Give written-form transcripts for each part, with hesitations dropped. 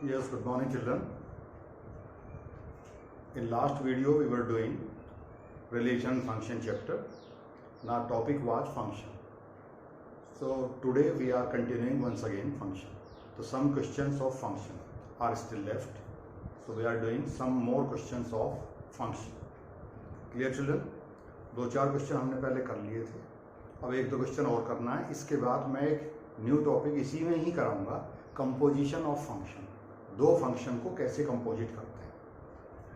Yes, good morning children. In last video we were doing relation function chapter. Now topic was function. So today we are continuing once again function. So some questions of function are still left. So we are doing some more questions of function. Clear children? दो चार question हमने पहले कर लिए थे, अब एक दो क्वेश्चन और करना है. इसके बाद मैं एक न्यू टॉपिक इसी में ही कराऊंगा, कंपोजिशन ऑफ फंक्शन. दो फंक्शन को कैसे कंपोजिट करते हैं.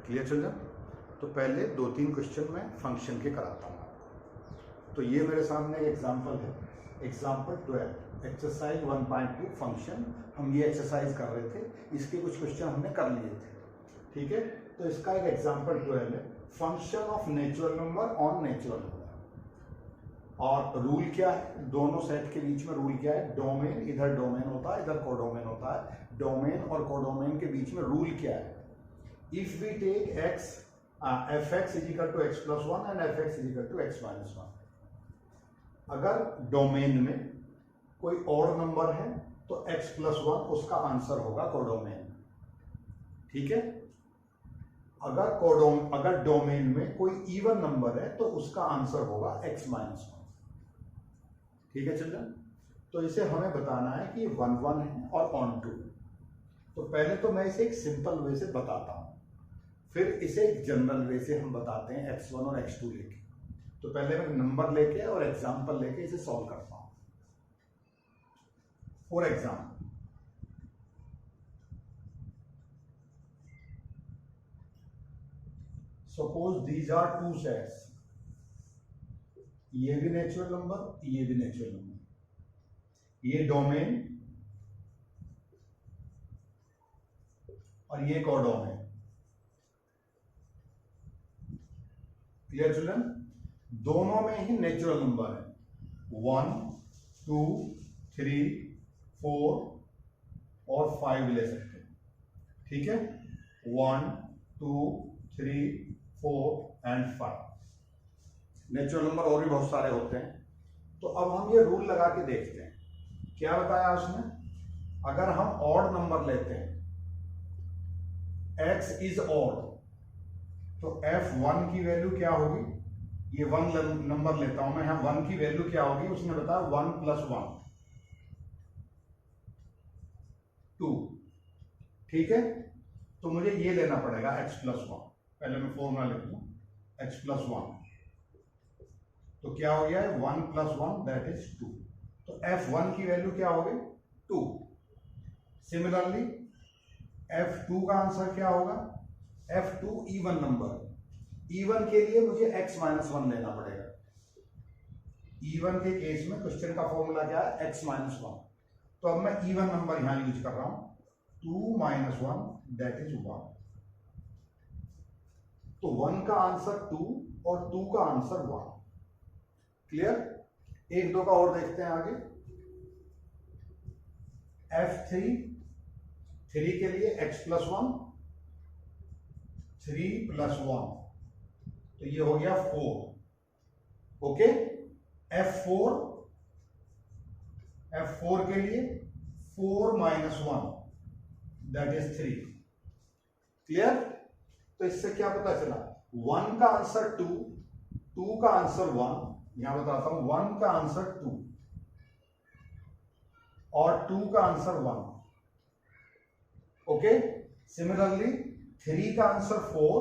Clear children? तो पहले दो तीन क्वेश्चन मैं फंक्शन के कराता हूँ. तो ये मेरे सामने एक एग्जांपल है, एग्जांपल 12 एक्सरसाइज 1.2 फंक्शन. हम ये एक्सरसाइज कर रहे थे, इसके कुछ क्वेश्चन हमने कर लिए थे. ठीक है, तो इसका एक एग्जांपल 12 है, function of natural number on natural number. और रूल क्या है, दोनों सेट के बीच में रूल क्या है, डोमेन, इधर डोमेन होता है इधर कोडोमेन होता है. डोमेन और कोडोमेन के बीच में रूल क्या है, if we take x f(x) is equal to x plus 1 and f(x) is equal to x minus 1. अगर डोमेन में कोई और नंबर है तो x प्लस 1 उसका आंसर होगा कोडोमेन. ठीक है, अगर डोमेन में कोई इवन नंबर है तो उसका आंसर होगा x माइनस 1. ठीक है चिल्ड्रन? तो इसे हमें बताना है कि 1 1 है और ऑन 2. तो पहले तो मैं इसे एक सिंपल वे से बताता हूं, फिर इसे एक जनरल वे से हम बताते हैं x1 और x2 लेके. तो पहले मैं नंबर लेके और एग्जांपल लेके इसे सॉल्व करता हूं. For example, suppose these are two sets, ये भी नेचुरल नंबर, ये भी नेचुरल नंबर. ये डोमेन और ये कोडोमेन. Clear children? दोनों में ही नेचुरल नंबर है, 1 2 3 4 और 5 ले सकते हैं. ठीक है, 1 2 3 4 एंड 5. नेचुरल नंबर और भी बहुत सारे होते हैं. तो अब हम ये रूल लगा के देखते हैं. क्या बताया उसने, अगर हम ऑड नंबर लेते हैं, x इज ऑड, तो f1 की वैल्यू क्या होगी, ये 1 नंबर लेता हूं मैं, यहां 1 की वैल्यू क्या होगी, उसने बताया 1 प्लस 1 2. ठीक है, तो मुझे ये लेना पड़ेगा x प्लस 1. पहले मैं फॉर्मूला लिख दूं, x प्लस 1. तो क्या हो गया है, 1 प्लस 1 दैट इज 2. तो f1 की वैल्यू क्या होगी, 2. सिमिलरली f2 का आंसर क्या होगा, f2 इवन नंबर. इवन के लिए मुझे x माइनस 1 लेना पड़ेगा. इवन के केस में क्वेश्चन का फॉर्मूला क्या है, x माइनस 1. तो अब मैं इवन नंबर यहां यूज कर रहा हूं, 2 माइनस 1 दैट इज 1. तो 1 का आंसर 2 और 2 का आंसर 1. क्लियर? एक दो का और देखते हैं आगे. f3, 3 के लिए x प्लस 1, 3 प्लस 1, तो ये हो गया 4. ओके, f4 के लिए 4 माइनस 1 दैट इज 3. क्लियर? तो इससे क्या पता चला, 1 का आंसर 2, 2 का आंसर 1. यहां बताता हूं, 1 का आंसर 2 और 2 का आंसर 1. ओके, सिमिलरली 3 का आंसर 4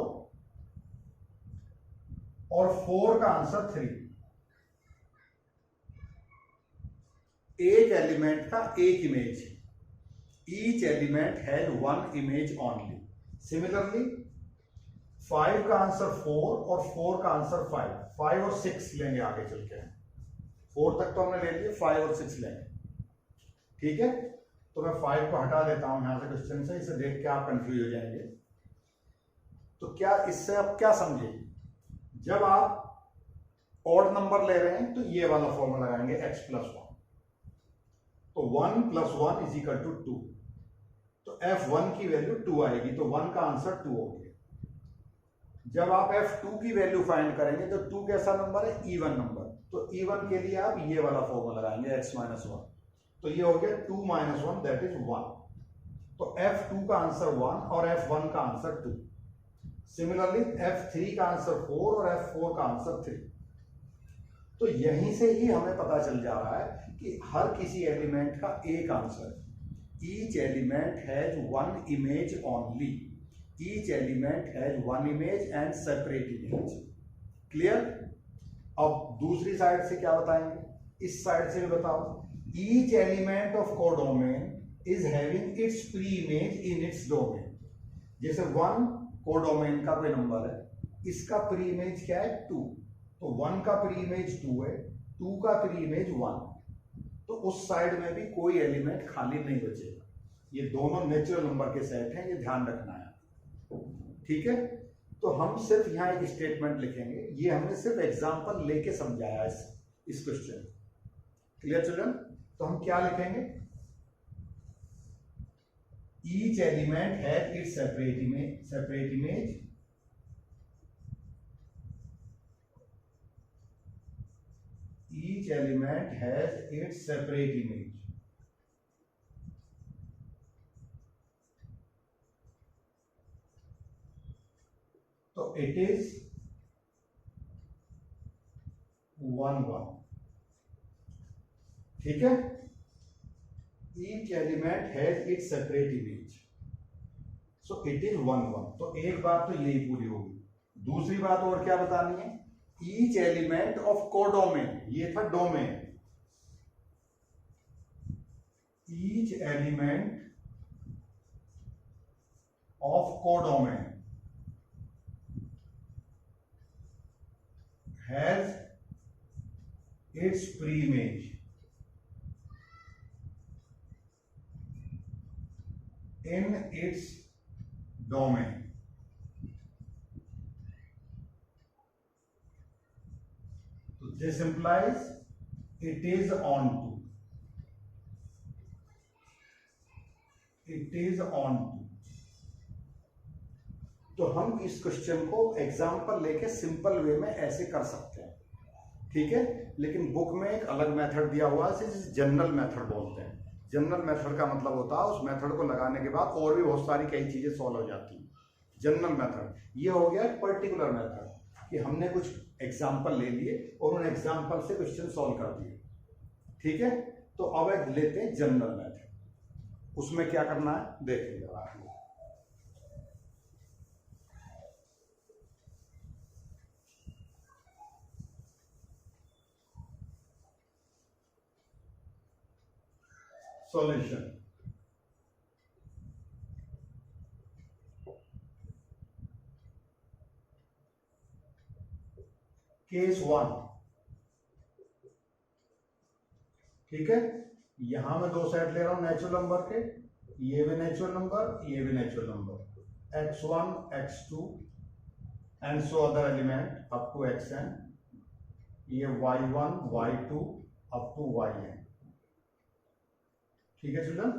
और 4 का आंसर 3. एक एलिमेंट का एक image, each element has 1 image only. Similarly 5 का आंसर 4 और 4 का आंसर 5. 5 और 6 लेंगे आगे चल के. 4 तक तो हमने ले लिए, 5 और 6 लेंगे. ठीक है, तो मैं 5 को हटा देता हूं यहां से क्वेश्चन से, इसे देख के आप कंफ्यूज हो जाएंगे. तो क्या इससे आप क्या समझे, जब आप ऑड नंबर ले रहे हैं तो ये वाला फॉर्मूला लगाएंगे, x प्लस 1. तो 1 प्लस 1 इज इक्वल टू 2. तो f1 की वैल्यू 2 आएगी, तो 1 का आंसर 2 हो गया. जब आप f2 की वैल्यू फाइंड करेंगे तो 2 कैसा नंबर है, इवन नंबर. तो इवन के लिए आप ये वाला फॉर्मूला लगाएंगे, x माइनस 1. तो ये हो गया 2 माइनस 1 दैट इज 1. तो तो F2 का आंसर 1 और F1 का आंसर 2। सिमिलरली F3 का आंसर 4 और F4 का आंसर 3। तो यहीं से ही हमें पता चल जा रहा है कि हर किसी एलिमेंट का एक आंसर है। Each element has one image only. Each element has one image and separate image. Clear? अब दूसरी साइड से क्या बताएंगे, इस साइड से भी बताओ। Each element of codomain is having its pre-image in its domain. जैसे 1 कोडोमेन का कोई नंबर है, इसका प्री इमेज क्या है 2, तो 1 का प्री इमेज 2 है, 2 का प्री इमेज 1, तो उस साइड में भी कोई एलिमेंट खाली नहीं बचेगा। ये दोनों नेचुरल नंबर के सेट हैं, ये ध्यान रखना है, ठीक है। तो हम सिर्फ यहाँ एक स्टेटमेंट लिखेंगे, ये हमने सिर्फ एग्जांपल लेके समझाया इस क्वेश्चन। Clear children? तो हम क्या लिखेंगे, each element has its separate image each element has its separate image। तो it is 1 1, ठीक है। Each element has its separate image, so it is 1 1। तो एक बात तो यही पूरी होगी। दूसरी बात और क्या बतानी है, each element of codomain, ये था domain, each element of codomain has its pre-image in its domain। So this implies it is onto, it is onto। तो हम इस क्वेश्चन को एग्जाम्पल लेके सिंपल वे में ऐसे कर सकते हैं, ठीक है। लेकिन बुक में एक अलग मेथड दिया हुआ है जिसे जनरल मेथड बोलते हैं। जनरल मेथड का मतलब होता है उस मेथड को लगाने के बाद और भी बहुत सारी कई चीजें सॉल्व हो जाती हैं। जनरल मेथड ये हो गया एक पर्टिकुलर मेथड कि हमने कुछ एग्जाम्पल ले लिए और उन एग्जाम्पल से क्वेश्चन सॉल्व कर दिए, ठीक है। तो अब एक लेते हैं जनरल मेथड, उसमें क्या करना है देखेंगे आप लोग। सॉल्यूशन, केस 1, ठीक है। यहां मैं दो सेट ले रहा हूं नेचुरल नंबर के, ये भी नेचुरल नंबर, ये भी natural number, x1 x2 and so other element up to xn, ये y1 y2 up to yn, ठीक है चिल्ड्रन।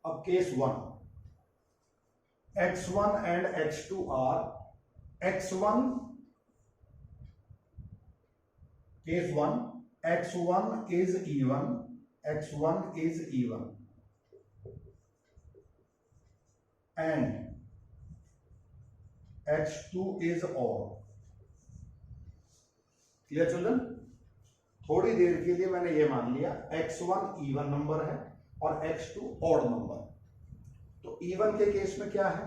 अब case 1, x1 and x2 are x1, case 1 x1 is even, x1 is even and x2 is odd। Clear children? थोड़ी देर के लिए मैंने ये मान लिया x1 इवन नंबर है और x2 ऑड नंबर। तो इवन के केस में क्या है,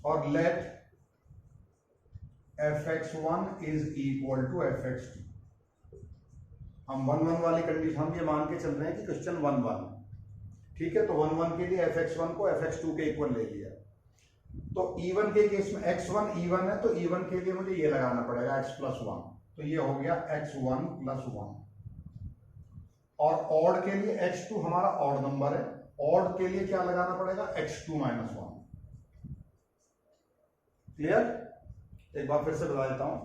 और late fx1 is equal to fx2। हम 1 1 वाली कंडीशन, हम ये मान के चल रहे हैं कि क्वेश्चन 1 1, ठीक है। तो 1 1 के लिए fx1 को fx2 के इक्वल ले लिया। तो इवन के केस में x1 इवन है, तो इवन के लिए मुझे ये लगाना पड़ेगा x प्लस 1, तो ये हो गया x1 प्लस 1। और ऑड के लिए x2 हमारा ऑड नंबर है, ऑड के लिए क्या लगाना पड़ेगा x2 माइनस 1। क्लियर? एक बार फिर से बता देता हूं,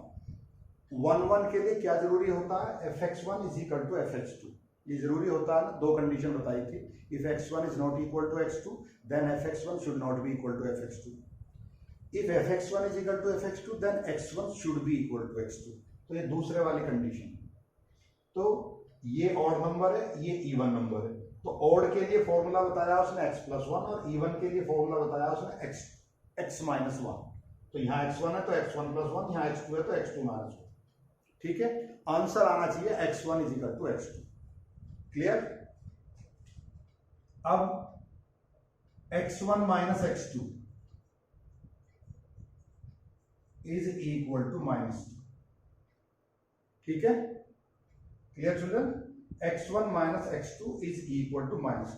1 1 के लिए क्या जरूरी होता है, fx1 is equal to fx2। ये जरूरी होता है ना, दो कंडीशन बताई थी, if x1 is not equal to x2 then fx1 should not be equal to fx2, if fx1 is equal to fx2 then x1 should be equal to x2। तो ये दूसरे वाली कंडीशन। तो ये ऑड नंबर है, ये even number है। तो ऑड के लिए फॉर्मूला बताया उसने x+1 और इवन के लिए फॉर्मूला बताया उसने x-1। तो यहाँ x1 है तो x1+1, यहाँ x2 है तो x2-1। ठीक है, आंसर आना चाहिए x1 = x2। क्लियर? अब x1 - x2 = -2। ठीक है, क्लियर चिल्ड्रन? x1 - x2 = -2।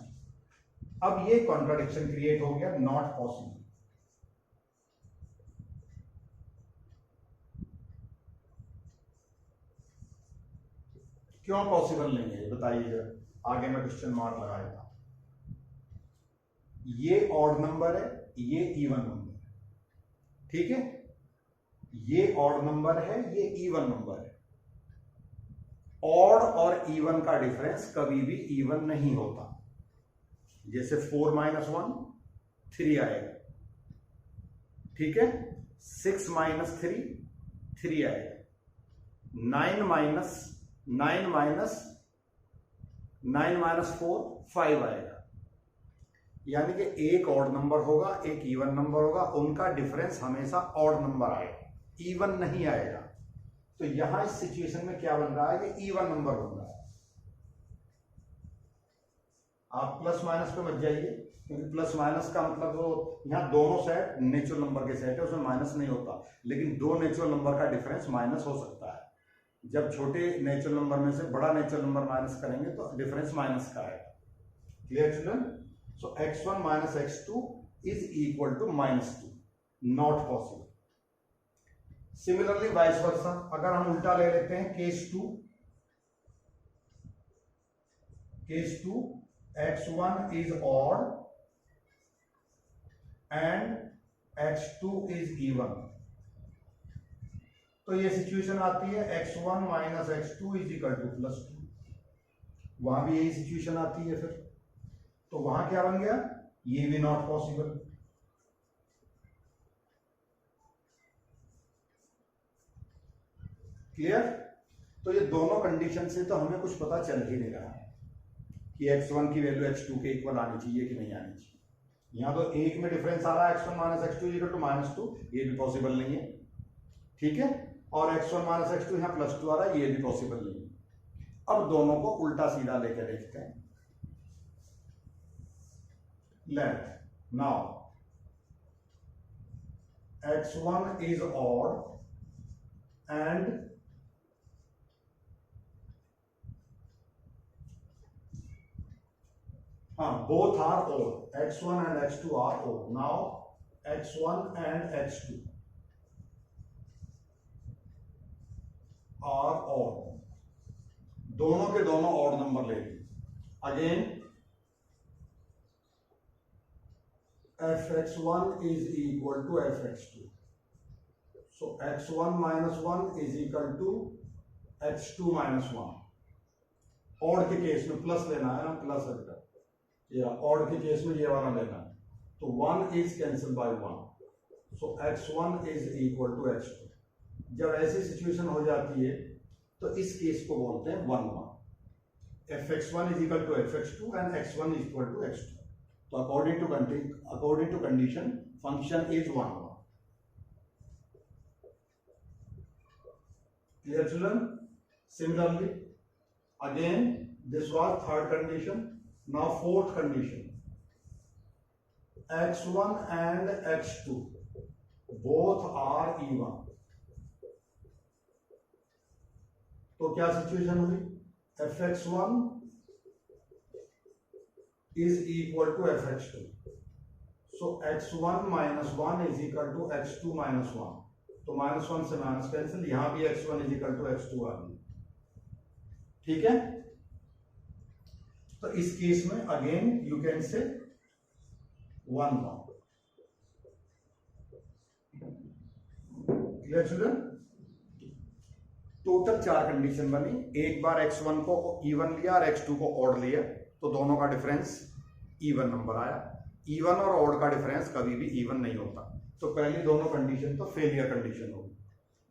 अब ये कॉन्ट्राडिक्शन क्रिएट हो गया, नॉट पॉसिबल। क्यों पॉसिबल नहीं है, बताइए जरा। आगे मैं क्वेश्चन मार्क लगाया था। ये ऑड नंबर है, ये इवन नंबर है। ठीक है, ये ऑड नंबर है, ये इवन नंबर है। ऑड और इवन का डिफरेंस कभी भी इवन नहीं होता। जैसे 4 - 1 3 आएगा। ठीक है, 6 - 3 3 आएगा। 9 - 4 5 आएगा। यानी कि एक ऑड नंबर होगा, एक इवन नंबर होगा, उनका डिफरेंस हमेशा ऑड नंबर आएगा, इवन नहीं आएगा। तो यहां इस सिचुएशन में क्या बन रहा है, ये इवन नंबर बन रहा है। आप प्लस माइनस पे मत जाइए, क्योंकि प्लस माइनस का मतलब वो यहाँ दोनों सेट नेचुरल नंबर के सेट है, उसमें माइनस नहीं होता। लेकिन दो नेचुरल नंबर का डिफरेंस माइनस हो सकता है। जब छोटे नेचुरल नंबर में से बड़ा नेचुरल नंबर माइनस करेंगे तो डिफरेंस माइनस का आएगा। Clear children? So x1 - x2 = -2, not possible. Similarly vice versa, अगर हम उल्टा ले लेते हैं, case 2 x1 is odd and x2 is even। तो ये सिचुएशन आती है x1 - x2 = +2। वहां भी यही सिचुएशन आती है। फिर तो वहां क्या बन गया, ये भी नॉट पॉसिबल। क्लियर? तो ये दोनों कंडीशन से तो हमें कुछ पता चल ही नहीं रहा है कि x1 की वैल्यू x2 के इक्वल आनी चाहिए कि नहीं आनी चाहिए। यहां तो एक में डिफरेंस आ रहा है x1 - x2 = -2, ये भी पॉसिबल नहीं है। ठीक है, और x1 - x2 यहाँ +2 आ रहा है, ये भी पॉसिबल नहीं है। अब दोनों को उल्टा सीधा लेकर देखते हैं। Let now x1 is odd and both are odd, x1 and x2 are odd। now x1 and x2 are odd, दोनों के दोनों ऑड नंबर ले लिए। Again fx1 = fx2, so x1 - 1 = x2 - 1। Odd के केस में प्लस लेना है, हम प्लस रखते, या ऑड के केस में ये वाला लेना है। तो 1 is cancelled by 1, so x1 = x2। जब ऐसी सिचुएशन हो जाती है तो इस केस को बोलते हैं 1-1। fx1 = fx2 and x1 = x2। तो according to condition function is 1-1। Clear children? Similarly again this was third condition. Now fourth condition, x1 and x2 both are even। तो क्या सिचुएशन हुई, fx1 = fx2, so x1 - 1 = x2 - 1। तो -1 से minus cancel, यहां भी x1 = x2 आ गई। ठीक है, तो इस केस में again you can say 1-1। Clear children? Total 4 condition बनी। एक बार x1 को इवन लिया और x2 को ऑड लिया, तो दोनों का डिफरेंस इवन नंबर आया। इवन और ऑड का डिफरेंस कभी भी इवन नहीं होता। तो पहली दोनों कंडीशन तो फेलियर कंडीशन होगी।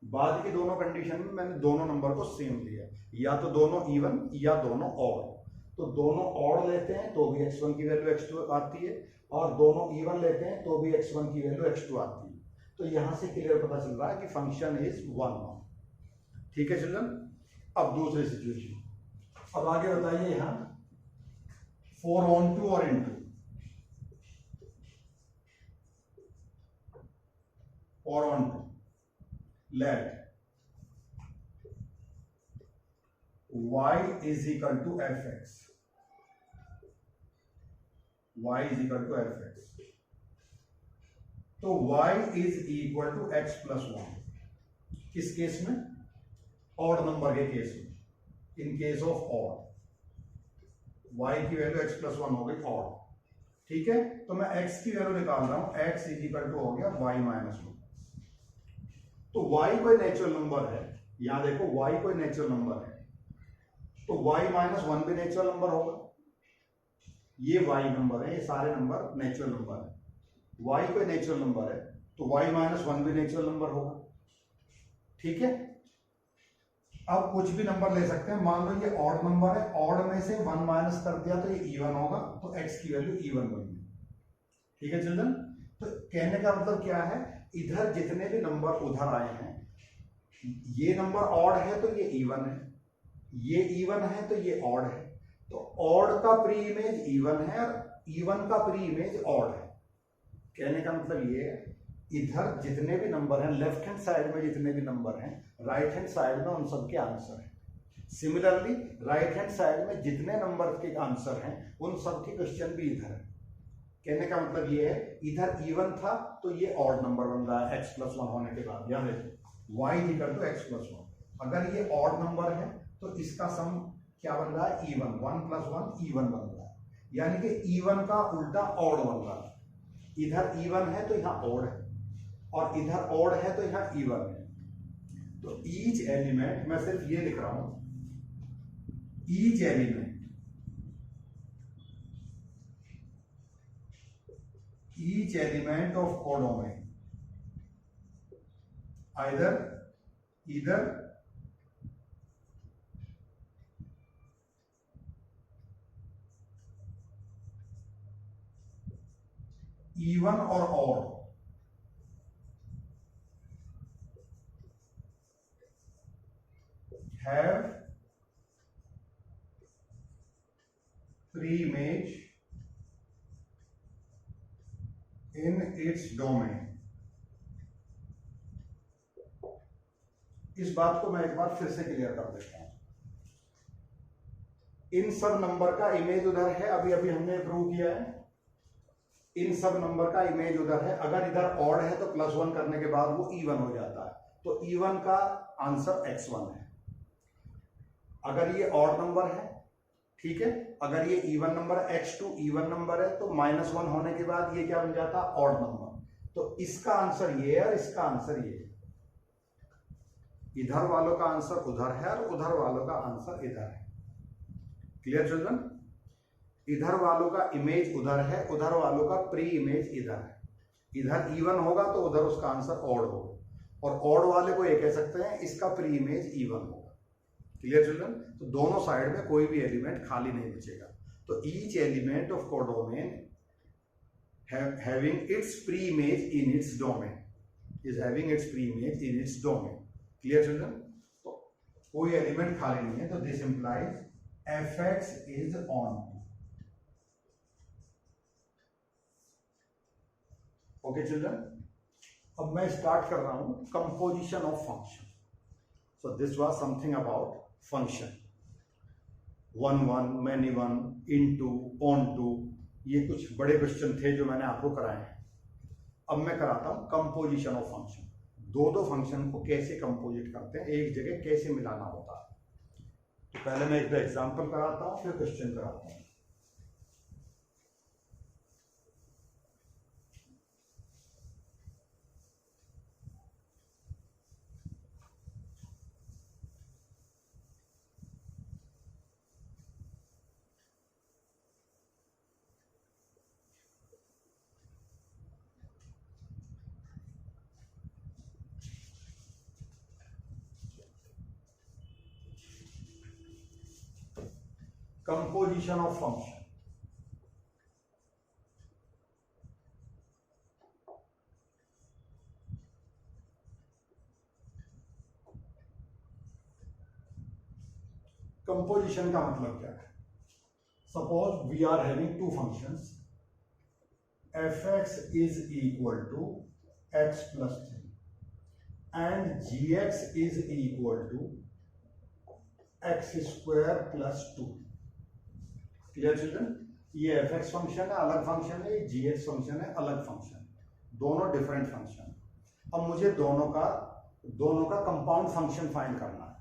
बाद की दोनों कंडीशन में मैंने दोनों नंबर को सेम लिया, या तो दोनों इवन या दोनों ऑड। तो दोनों ऑड लेते हैं तो भी x1 की वैल्यू x2 आती है, और दोनों इवन लेते हैं तो भी x1 की वैल्यू x2 आती है। तो यहां से क्लियर पता चल रहा है कि फंक्शन इज 1 1। ठीक है चिल्ड्रन। अब दूसरी सिचुएशन, अब आगे बताइए यहां 4 on 2 और into 4 on 2, let y is equal to fx, y is equal to fx। तो y is equal to x plus 1 किस केस में? ऑड नंबर के केस में। In case of odd y की वैल्यू x plus 1 हो गई odd. ठीक है, तो मैं x की वैल्यू निकाल रहा हूं, x इज इक्वल टू हो गया y माइनस 1। तो y कोई नेचुरल नंबर है, यहां देखो y कोई नेचुरल नंबर है, तो y माइनस 1 भी नेचुरल नंबर होगा। ये y नंबर है, ये सारे नंबर नेचुरल नंबर है। y कोई नेचुरल नंबर है तो y माइनस 1 भी नेचुरल नंबर होगा। ठीक है, अब कुछ भी नंबर ले सकते हैं। मान लो ये ऑड नंबर है, ऑड में से 1 माइनस कर दिया तो ये इवन होगा, तो x की वैल्यू इवन बनेगी। ठीक है चिल्ड्रन। तो कहने का मतलब क्या है, इधर जितने भी नंबर उधर आए हैं, ये नंबर ऑड है तो ये इवन है, ये इवन है तो ये ऑड है। तो ऑड का प्री इमेज इवन है और इवन का प्री इमेज ऑड है। कहने का मतलब ये है, इधर जितने भी नंबर हैं, लेफ्ट हैंड साइड में जितने भी नंबर हैं, राइट हैंड साइड में उन सब के आंसर हैं। सिमिलरली राइट हैंड साइड में जितने नंबर के आंसर हैं उन सब के क्वेश्चन भी इधर है। कहने का मतलब ये है, इधर इवन था तो ये ऑड नंबर बन रहा है x plus 1 होने के बाद। याद देखो y equal to x plus 1। अगर ये ऑड नंबर है तो इसका सम क्या बन रहा है, इवन। 1 plus 1 इवन बन रहा है, यानी कि इवन का उल्टा ऑड बन रहा है। इधर इवन है तो यहाँ ऑड है, और इधर ऑड है तो यहाँ इवन है। तो ईच एलिमेंट, मैं सिर्फ ये लिख रहा हूं, each element of codomain either even or odd have pre-image in its domain। इस बात को मैं एक बार फिर से क्लियर कर देता हूं। इन सब नंबर का इमेज उधर है, अभी अभी हमने प्रूव किया है। इन सब नंबर का इमेज उधर है। अगर इधर ऑड है तो प्लस 1 करने के बाद वो इवन हो जाता है, तो इवन का आंसर x1 है। अगर ये ऑड नंबर है, ठीक है, अगर ये इवन नंबर है, x2 इवन नंबर है, तो -1 होने के बाद ये क्या बन जाता है, ऑड नंबर। तो इसका आंसर ये है और इसका आंसर ये है। इधर वालों का आंसर उधर है और उधर वालों का आंसर इधर है। Clear children? इधर वालों का इमेज उधर है, उधर वालों का प्री इमेज इधर है। इधर इवन होगा तो उधर उसका आंसर ऑड होगा, और ऑड वाले को ये कह सकते हैं इसका प्री इमेज इवन होगा। Clear children? तो दोनों साइड में कोई भी एलिमेंट खाली नहीं बचेगा। तो each element of codomain having its pre-image in its domain is having its pre-image in its domain। Clear children? तो कोई एलिमेंट खाली नहीं है, तो this implies fx is on। Okay children, अब मैं स्टार्ट कर रहा हूं composition of function. So this was something about function, 1 1, many 1, into, onto, ये कुछ बड़े क्वेश्चन थे जो मैंने आपको कराए हैं। अब मैं कराता हूं कंपोजिशन ऑफ फंक्शन। दो दो फंक्शन को कैसे कंपोजिट करते हैं, एक जगह कैसे मिलाना होता है। तो पहले मैं एक एग्जांपल कराता हूं, फिर क्वेश्चन कराता हूं। Composition of function. कंपोजिशन का मतलब क्या है? Suppose we are having two functions, f x is equal to x plus 3 and g x is equal to x square plus 2। Clear children? ये एफ एक्स फंक्शन है, अलग function है, ये जी x function है, अलग फंक्शन, दोनों different function. अब मुझे दोनों का कंपाउंड फंक्शन फाइंड करना है।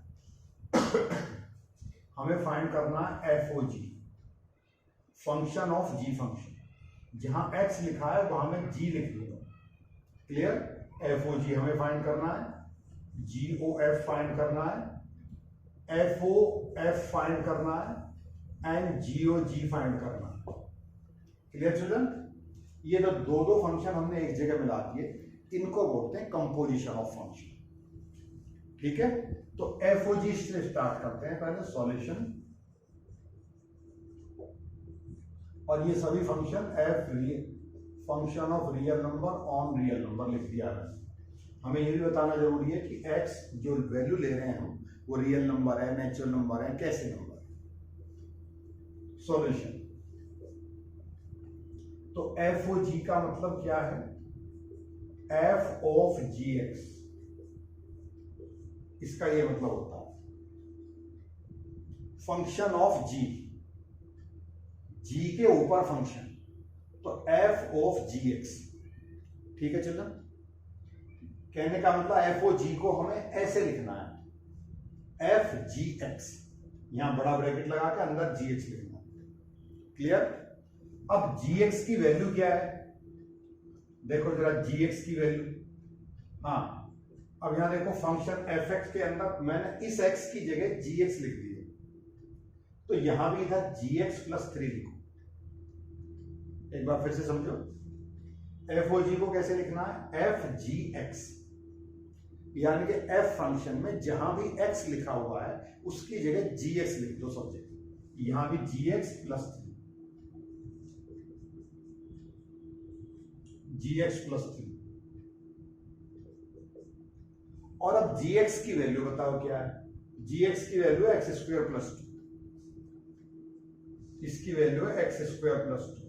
हमें फाइंड करना है f o g, function of g function. जहां एक्स लिखा है वहां में जी लिख दूंगा। क्लियर? एफ ओ जी हमें फाइंड करना है, जी ओ एफ फाइंड करना है, एफ ओ एफ फाइंड करना है and ji O ji find करना है। Clear children? ये जो दो फंक्शन हमने एक जगह मिला दिए, इनको बोलते हैं कंपोजिशन ऑफ फंक्शन। ठीक है, तो एफ ओ जी से स्टार्ट करते हैं पहले सॉल्यूशन, और ये सभी function function of real number on real number लिख दिया है। हमें ये भी बताना जरूरी है कि एक्स जो वैल्यू ले रहे हैं हम, वो रियल नंबर है, नेचुरल नंबर है, कैसे नंबर है। सॉल्यूशन, तो एफ ओ जी का मतलब क्या है? एफ ऑफ जी एक्स, इसका ये मतलब होता है फंक्शन ऑफ जी, जी के ऊपर फंक्शन, तो एफ ऑफ जी एक्स। ठीक है चलो, कहने का मतलब एफ ओ जी को हमें ऐसे लिखना है, एफ जी एक्स, यहां बड़ा ब्रैकेट लगा के अंदर जी एक्स लिखना। क्लियर? अब जी एक्स की वैल्यू क्या है? देखो जरा जी एक्स की वैल्यू। हाँ, अब यहां देखो फंक्शन एफ एक्स के अंदर मैंने इस एक्स की जगह जी एक्स लिख दी है, तो यहां भी था जी एक्स प्लस 3 लिखो। एक बार फिर से समझो, एफ ओ जी को कैसे लिखना है? एफ जी एक्स, यानी कि एफ फंक्शन में जहां भी एक्स लिखा हुआ है उसकी जगह जी एक्स लिख दो सब जगह। यहां भी जी एक्स प्लस 3, जी एक्स प्लस 3। और अब जी एक्स की वैल्यू बताओ क्या है? जी एक्स की वैल्यू है एक्स स्क्वायर प्लस 2, इसकी वैल्यू है एक्स स्क्वायर प्लस 2।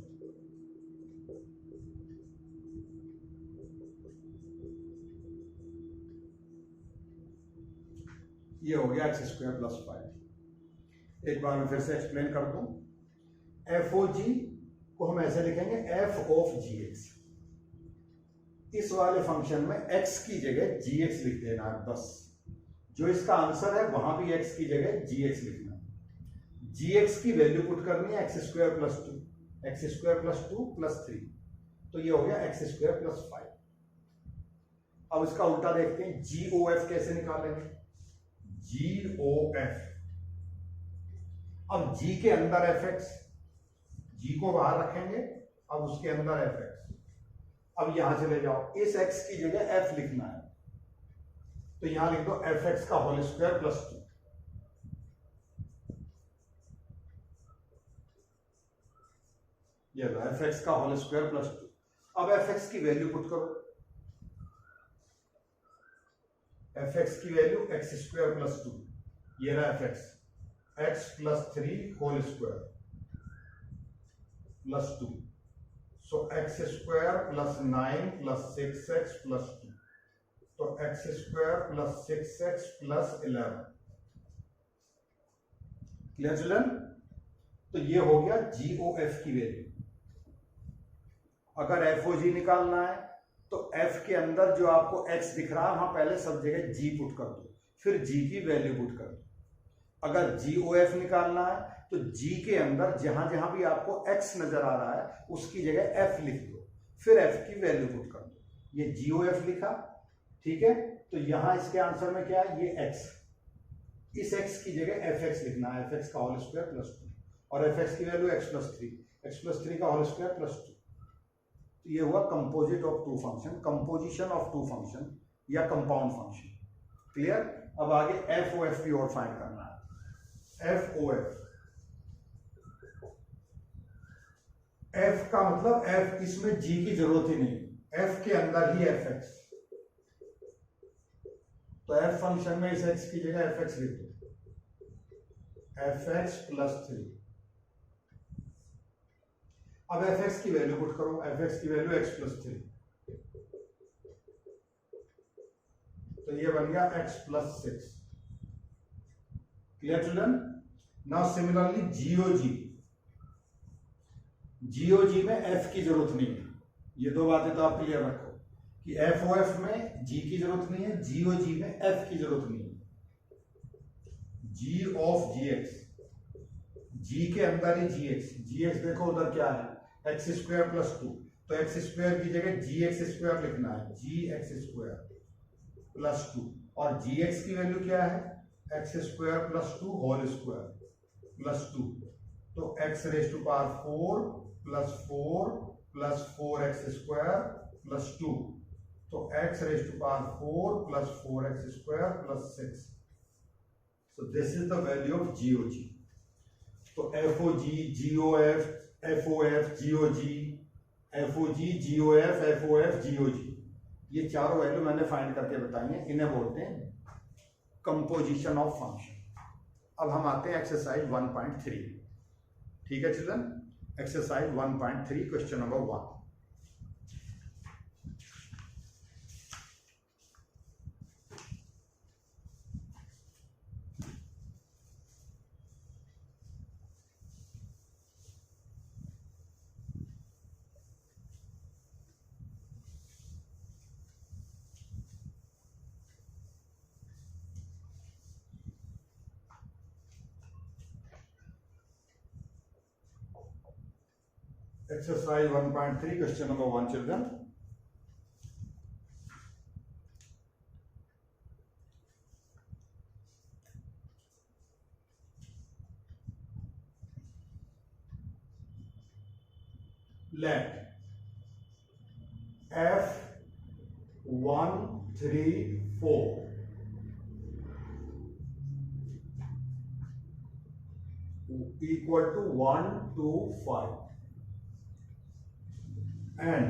ये हो गया एक्स स्क्वायर प्लस 5। एक बार मैं फिर से एक्सप्लेन कर दूं, एफ ओ जी को हम ऐसे लिखेंगे एफ ऑफ जी एक्स। इस वाले फंक्शन में x की जगह gx लिख देना है बस। जो इसका आंसर है वहां भी x की जगह gx लिखना है। gx की वैल्यू पुट करनी है x square plus 2, x square plus 2 plus 3, तो ये हो गया एक्स स्क्वायर प्लस 5। अब इसका उल्टा देखते हैं, GOF कैसे निकालेंगे? GOF, अब g के अंदर fx, g को बाहर रखेंगे, अब उसके अंदर fx। अब यहां चले जाओ, इस x की जगह f लिखना है, तो यहां लिख दो एफ एक्स का होल स्क्वायर प्लस 2। ये एफ एक्स का होल स्क्वायर प्लस 2। अब एफ एक्स की वैल्यू पुट करो, एफ एक्स की वैल्यू एक्स स्क्वायर प्लस 2, ये रहा f x, x plus 3 whole square plus 2, so x square plus 9 plus 6x plus 2, तो x square plus 6x plus 11। Clear children? तो ये हो गया GOF की वैल्यू। अगर FOG निकालना है तो F के अंदर जो आपको x दिख रहा है वहां पहले सब जगह G पुट कर दो, फिर G की वैल्यू पुट कर दो। अगर GOF निकालना है तो G के अंदर जहां जहां भी आपको x नजर आ रहा है उसकी जगह F लिख दो, फिर F की वैल्यू पुट कर दो। ये GOF लिखा, ठीक है। तो यहां इसके आंसर में क्या है? ये x, इस x की जगह fx लिखना है, fx का होल स्क्वायर प्लस 2, और fx की वैल्यू x प्लस 3 का होल स्क्वायर प्लस 2। तो ये हुआ composite of two function, composition of two function या कंपाउंड फंक्शन। क्लियर? अब आगे FOF भी और फाइंड करना है। FOF, एफ का मतलब एफ, इसमें जी की जरूरत ही नहीं, एफ के अंदर ही एफ एक्स, तो एफ फंक्शन में इस एक्स की जगह एफ एक्स लिख दो, एफ एक्स प्लस 3। अब एफ एक्स की वैल्यू पुट करो, एफ एक्स की वैल्यू एक्स प्लस 3, तो ये बन गया x plus 6। Clear children? Now similarly GOG, GOG में एफ की जरूरत नहीं है, ये दो बातें तो आप क्लियर रखो कि एफ ओ एफ में जी की जरूरत नहीं है, जीओजी में एफ की जरूरत नहीं है। जी ऑफ जी एक्स, जी के अंदर ही जी एक्स, जी एक्स देखो उधर क्या है, एक्स स्क्वायर प्लस 2, तो एक्स स्क्वायर की जगह जी एक्स स्क्वायर लिखना है, जी एक्स स्क्वायर प्लस 2, और जी एक्स की वैल्यू क्या है, x square plus 2 whole square plus 2, तो x raise to power 4 plus 4 plus 4x square plus 2, तो x raise to power 4 plus 4x square plus 6। So this is the value of g o g. तो f o g, g o f, f o f, g o g, f o g, g o f, f o f, g o g, ये चारों value मैंने find करके बताई हैं, इन्हें बोलते हैं कंपोजिशन ऑफ फंक्शन। अब हम आते हैं एक्सरसाइज 1.3। ठीक है children? Exercise 1.3 question number 1। Exercise 1.3 question number 1 children. Let F1, 3, 4 equal to 1, 2, 5 and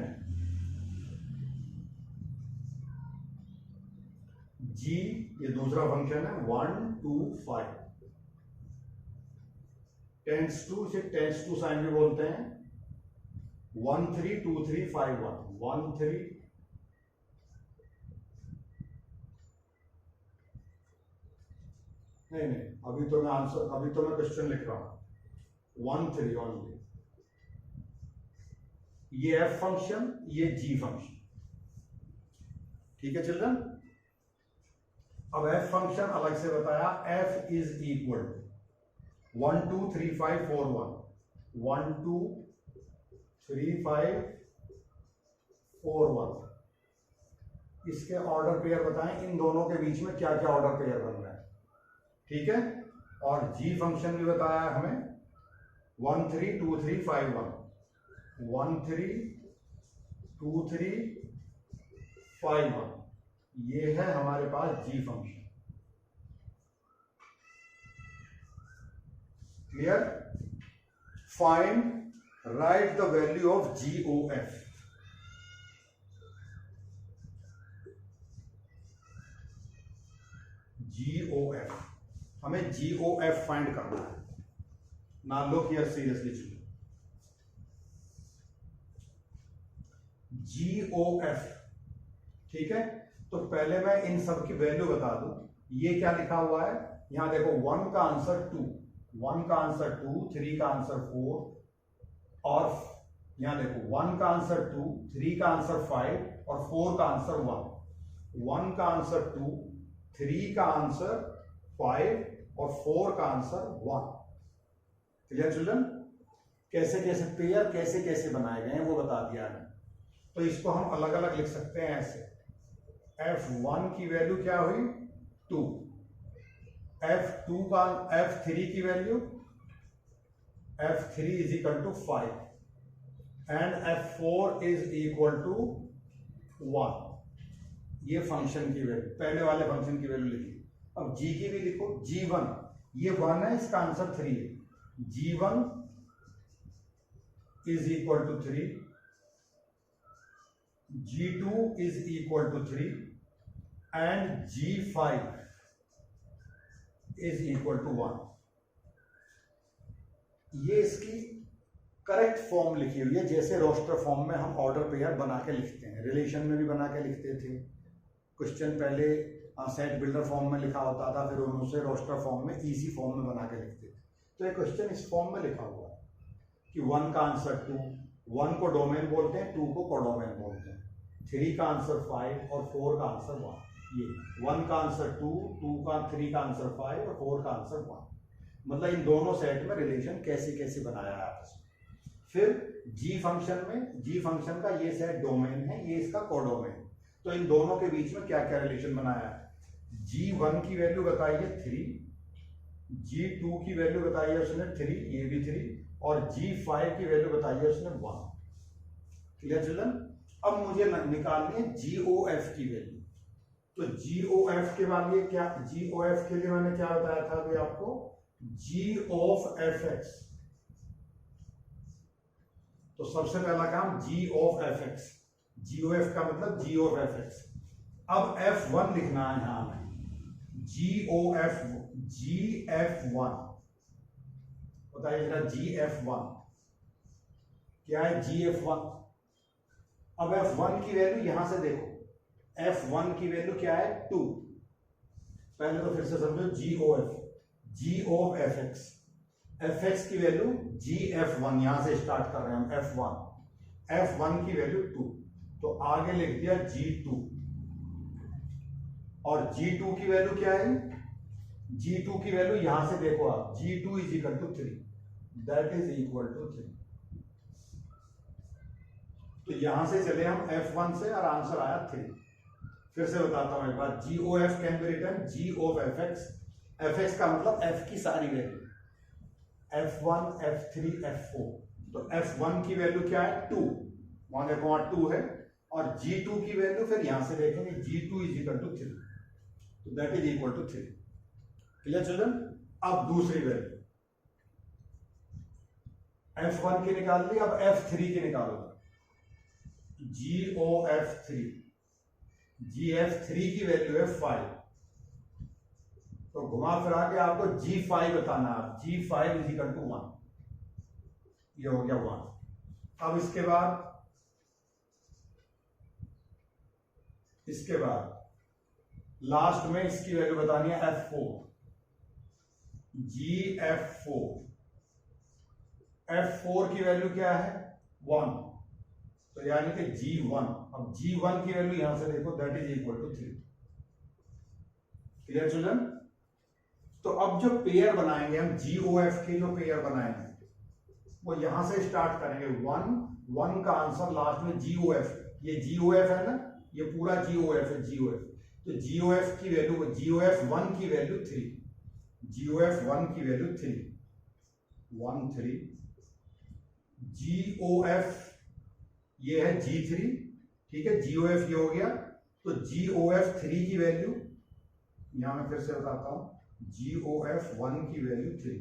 G, ये दूसरा फंक्शन है, 1, 2, 5 टेंस टू, इसे टेंस टू साइन भी बोलते हैं, 1, 3, 2, 3, 5, 1, 1, 3, नहीं, अभी तो मैं आंसर, अभी तो मैं क्वेश्चन लिख रहा हूं, 1, 3 ओनली। ये एफ फंक्शन, ये जी फंक्शन। ठीक है चिल्ड्रन? अब एफ फंक्शन अलग से बताया, एफ इज इक्वल टू 1, 2, 3, 5, 4, 1, 1, 2, 3, 5, 4, 1। इसके ऑर्डर पेयर बताएं, इन दोनों के बीच में क्या क्या ऑर्डर पेयर बन रहा है। ठीक है? और जी फंक्शन भी बताया हमें, 1, 3, 2, 3, 5, 1, 1, 3, 2, 3, 5, 1, ये है हमारे पास g function. Clear? Find, right the value of g o f. G o f, हमें जीओएफ फाइंड करना है। ना look here seriously children, g o f. ठीक है? तो पहले मैं इन सब की वैल्यू बता दूं। ये क्या लिखा हुआ है, यहां देखो, 1 का आंसर 2, 1 का आंसर 2, 3 का आंसर 4, और यहां देखो 1 का आंसर 2, 3 का आंसर 5 और 4 का आंसर 1। 1 का आंसर 2, 3 का आंसर 5 और 4 का आंसर 1। Clear children? कैसे कैसे पेयर कैसे कैसे बनाए गए हैं वो बता दिया है। तो इसको हम अलग अलग लिख सकते हैं ऐसे, F1 की वैल्यू क्या हुई, 2, F2 का, F3 की value, F3 is equal to 5 and F4 is equal to 1। ये फंक्शन की वैल्यू, पहले वाले फंक्शन की वैल्यू लिखी। अब G की भी लिखो, G1, ये 1 है, इसका आंसर 3 है, G1 is equal to 3, G2 is equal to 3 and G5 is equal to 1। ये इसकी करेक्ट फॉर्म लिखी हुई है, जैसे रोस्टर फॉर्म में हम ऑर्डर पेयर बना के लिखते हैं, रिलेशन में भी बना के लिखते थे। क्वेश्चन पहले सेट बिल्डर फॉर्म में लिखा होता था, फिर उनसे रोस्टर फॉर्म में इजी फॉर्म में बना के लिखते थे। तो ये क्वेश्चन इस फॉर्म में लिखा हुआ है कि 1 का आंसर 2, 1 को डोमेन बोलते हैं, 2 को कोडोमेन बोलते हैं, 3 का आंसर 5 और 4 का आंसर 1। ये 1 का आंसर 2, 3 का आंसर 5 और 4 का आंसर 1। मतलब इन दोनों सेट में रिलेशन कैसे कैसे बनाया है आपस में। फिर जी फंक्शन में, जी फंक्शन का ये सेट डोमेन है, ये इसका कोडोमेन। तो इन दोनों के बीच में क्या क्या रिलेशन बनाया है। G1 की वैल्यू बताई है 3, G2 की वैल्यू बताई है उसने 3, ये भी 3, और G5 की वैल्यू बताई है उसने 1। Clear children. अब मुझे निकालनी है GOF की वैल्यू। तो GOF के लिए क्या, GOF के लिए मैंने क्या बताया था अभी आपको, G of fx। तो सबसे पहला काम G of fx, GOF का मतलब G of fx। अब F1 लिखना है यहां में, GF1 बताइए जरा, GF1 क्या है, GF1। अब F1 की वैल्यू यहां से देखो, F1 की वैल्यू क्या है 2। पहले तो फिर से समझो, G of fx, fx की वैल्यू GF1, यहां से स्टार्ट कर रहे हैं हम, F1 की वैल्यू 2, तो आगे लिख दिया G2, और G2 की वैल्यू क्या है, G2 की वैल्यू यहां से देखो आप, G2 is equal to 3, that is equal to 3। तो यहां से चले हम F1 से और आंसर आया 3। फिर से बताता हूं एक बार, GOF can be written G of fx, fx का मतलब f की सारी वैल्यू, F1 F3 F4। तो F1 की वैल्यू क्या है 2, वहां देखो वहां 2 है, और G2 की वैल्यू फिर यहां से देखेंगे G2 इज इक्वल टू 3, तो that is equal to 3। Clear children. अब दूसरी वैल्यू F1 की निकाल ली, अब F3 की निकालो, GOF3, GF3 की वैल्यू है 5। तो घुमा फिरा के आपको G5 बताना है, G5 इज इक्वल टू 1, ये हो गया 1। अब इसके बाद लास्ट में इसकी वैल्यू बतानी है F4, GF4, F4 की वैल्यू क्या है 1, तो यानी कि G1। अब G1 की वैल्यू यहां से देखो, that is equal to 3। Clear children. तो अब जो पेयर बनाएंगे हम, GOF के जो पेयर बनाएंगे वो यहां से स्टार्ट करेंगे, 1 का आंसर लास्ट में GOF, ये GOF है ना, ये पूरा GOF है, GOF। तो GOF की वैल्यू, GOF1 की वैल्यू 3, GOF1 की वैल्यू 3, 1 3, GOF ये है G3, ठीक है, GOF ये हो गया। तो GOF3 की वैल्यू यहां मैं फिर से बताता हूं, GOF1 की वैल्यू 3,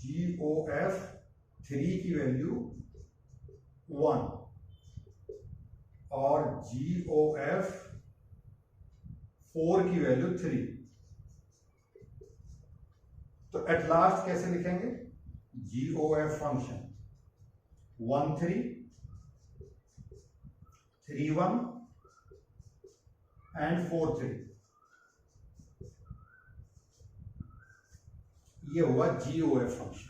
GOF3 की वैल्यू 1, और GOF4 की वैल्यू 3। तो एट लास्ट कैसे लिखेंगे, GOF फंक्शन 1 3 3 1 एंड 4 3, ये हुआ GOF फंक्शन।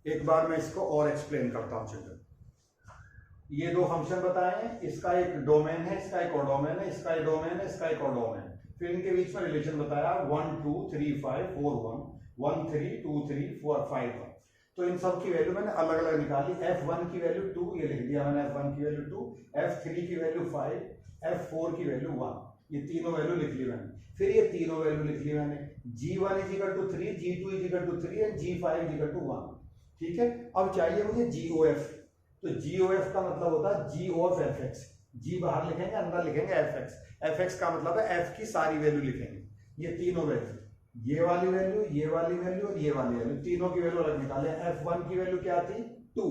एक बार मैं इसको और एक्सप्लेन करता हूं चिल्ड्रन। ये दो फंक्शन बताए हैं, इसका एक डोमेन है, इसका एक कोडोमेन है, इसका एक डोमेन है, इसका एक कोडोमेन। फिर इनके बीच में रिलेशन बताया 1 2 3 5 4 1, 1 3 2 3 4 5 1। तो इन सब की वैल्यू मैंने अलग अलग निकाली। F1 की वैल्यू 2, ये लिख दिया मैंने, F1 की वैल्यू 2, F3 की वैल्यू 5, F4 की वैल्यू 1, ये तीनों वैल्यू लिख ली मैंने। फिर ये तीनों वैल्यू लिख ली मैंने, G1 is equal to 3, G2 is equal to 3 and G5 is equal to 1। ठीक है, अब चाहिए मुझे GOF। तो GOF का मतलब होता है G of fx, G बाहर लिखेंगे, अंदर लिखेंगे fx। fx का मतलब है f की सारी वैल्यू लिखेंगे, ये तीनों वैल्यू। ये वाली वैल्यू, ये वाली वैल्यू और ये वाली वैल्यू, तीनों की वैल्यू अलग निकाले। f1 की वैल्यू क्या थी 2,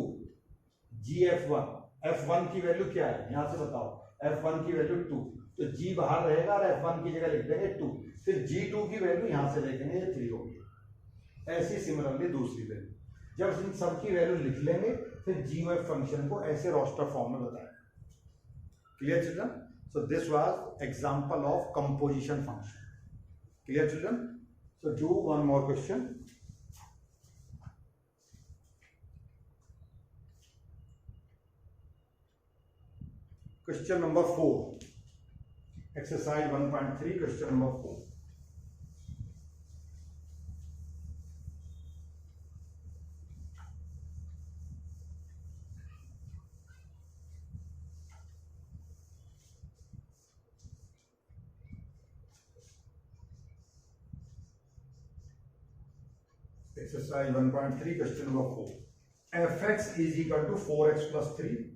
gf1, f1 की वैल्यू क्या है यहां से बताओ, f1 की वैल्यू 2, तो g बाहर रहेगा और f1 की जगह लिख देंगे 2, फिर g2 की वैल्यू यहां से देखेंगे ये 3 होगी। ऐसी सिमिलरली दूसरी वैल्यू, जब इन सब की वैल्यू लिख लेंगे फिर g फंक्शन को ऐसे रोस्टर फॉर्म में बताएंगे। Clear children? So this was example of composition function. Clear children? So do one more question. Question number 4, exercise 1.3, question number 4. Exercise 1.3, question number 4. fx is equal to 4x plus 3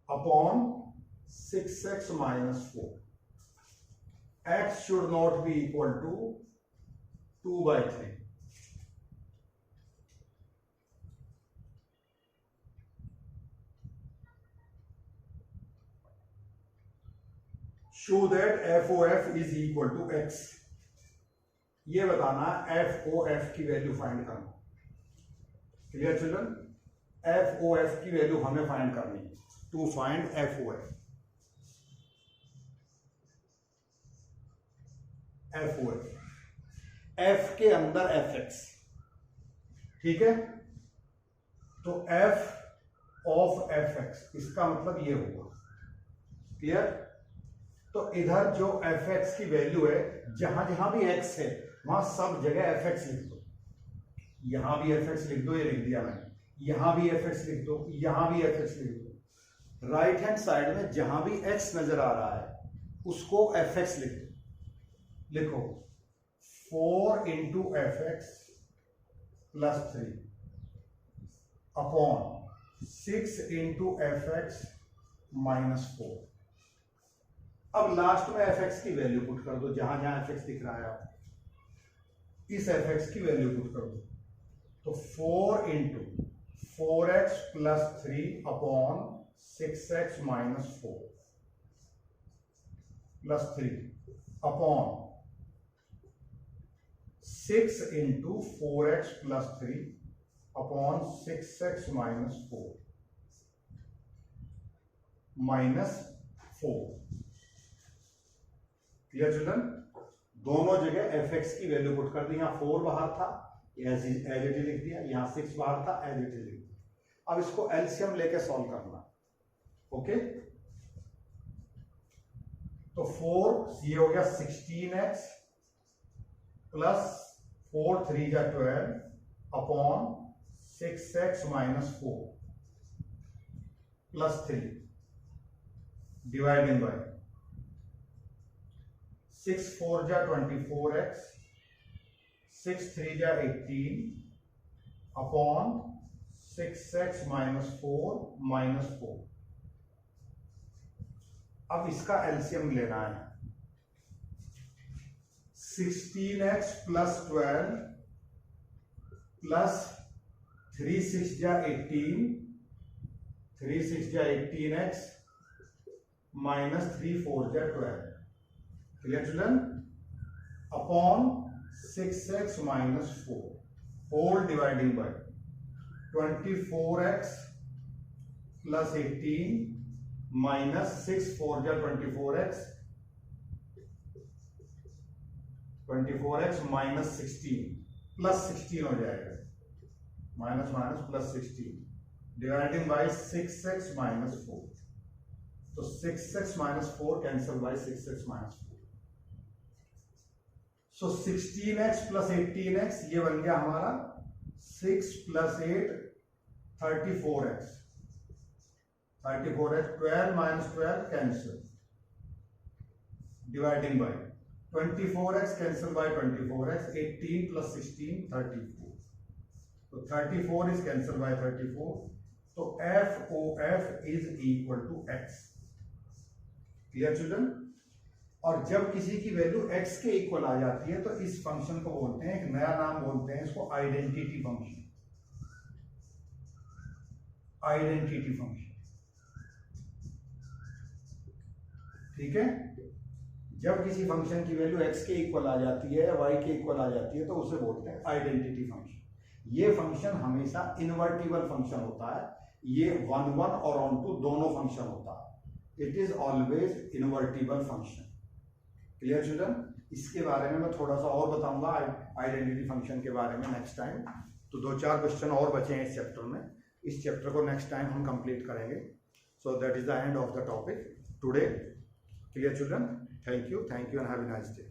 upon 6x minus 4. X should not be equal to 2 by 3. Show that FOF is equal to X. ये बताना FOF की value find करना। Clear children? FOF की value हमें find करनी है। To find FOF, F के अंदर FX, ठीक है? तो F ऑफ FX, इसका मतलब ये होगा। क्लियर? तो इधर जो fx की वैल्यू है, जहां जहां भी x है वहां सब जगह fx लिख दो। यहां भी fx लिख दो, ये लिख दिया मैंने, यहां भी fx लिख दो, यहां भी fx लिख दो। राइट हैंड साइड में जहां भी x नजर आ रहा है उसको fx लिख दो। लिखो 4 into fx plus 3 upon 6 into fx minus 4। अब लास्ट में fx की वैल्यू पुट कर दो, जहां जहां fx दिख रहा है आप इस fx की वैल्यू पुट कर दो। तो 4 into 4x plus 3 upon 6x minus 4 plus 3 upon 6 into 4x plus 3 upon 6x minus 4 minus 4। Clear children? दोनों जगह fx की वैल्यू पुट कर दी। यहां 4 बाहर था, एज इट इज लिख दिया, यहां 6 बाहर था, एज इट इज लिख दिया। अब इसको एलसीएम लेके सॉल्व करना। ओके, तो 4 ये हो गया 16x प्लस 4 3 जा 12 upon 6x minus 4 plus 3 dividing by 6 4 जा 24x, 6 3 जा 18 अपॉन 6x माइनस 4 माइनस 4। अब इसका एलसीएम लेना है। 16x प्लस 12 प्लस 3 6 जा 18, 3 6 जा 18x माइनस 3 4 जा 12। Clear children? Upon 6x minus 4 whole dividing by 24x plus 18 minus 6 4 जा 24x, 24x माइनस 16 प्लस 16 हो जाएगा, minus minus plus 16 dividing by 6x minus 4। तो 6x minus 4 cancel bye 6x minus 4। सो 16x plus 18x ये बन गया हमारा 6 plus 8 34x, 12 minus 12 cancel dividing by 24x cancel bye 24x, 18 plus 16 34, तो 34 is cancel bye 34। तो FOF is equal to x। Clear children? और जब किसी की वैल्यू x के इक्वल आ जाती है तो इस फंक्शन को बोलते हैं, एक नया नाम बोलते हैं इसको, आइडेंटिटी फंक्शन। आइडेंटिटी फंक्शन, ठीक है। जब किसी फंक्शन की वैल्यू x के इक्वल आ जाती है या y के इक्वल आ जाती है तो उसे बोलते हैं आइडेंटिटी फंक्शन। ये फंक्शन हमेशा इन्वर्टिबल फंक्शन होता है, ये 1 1 और ऑन टू दोनों फंक्शन होता है। It is always invertible function. Clear children? इसके बारे में मैं थोड़ा सा और बताऊंगा आइडेंटिटी फंक्शन के बारे में नेक्स्ट टाइम। तो 2-4 क्वेश्चन और बचे हैं इस चैप्टर में, इस चैप्टर को नेक्स्ट टाइम हम कंप्लीट करेंगे। So that is the end of the topic today. Clear children? Thank you and have a nice day.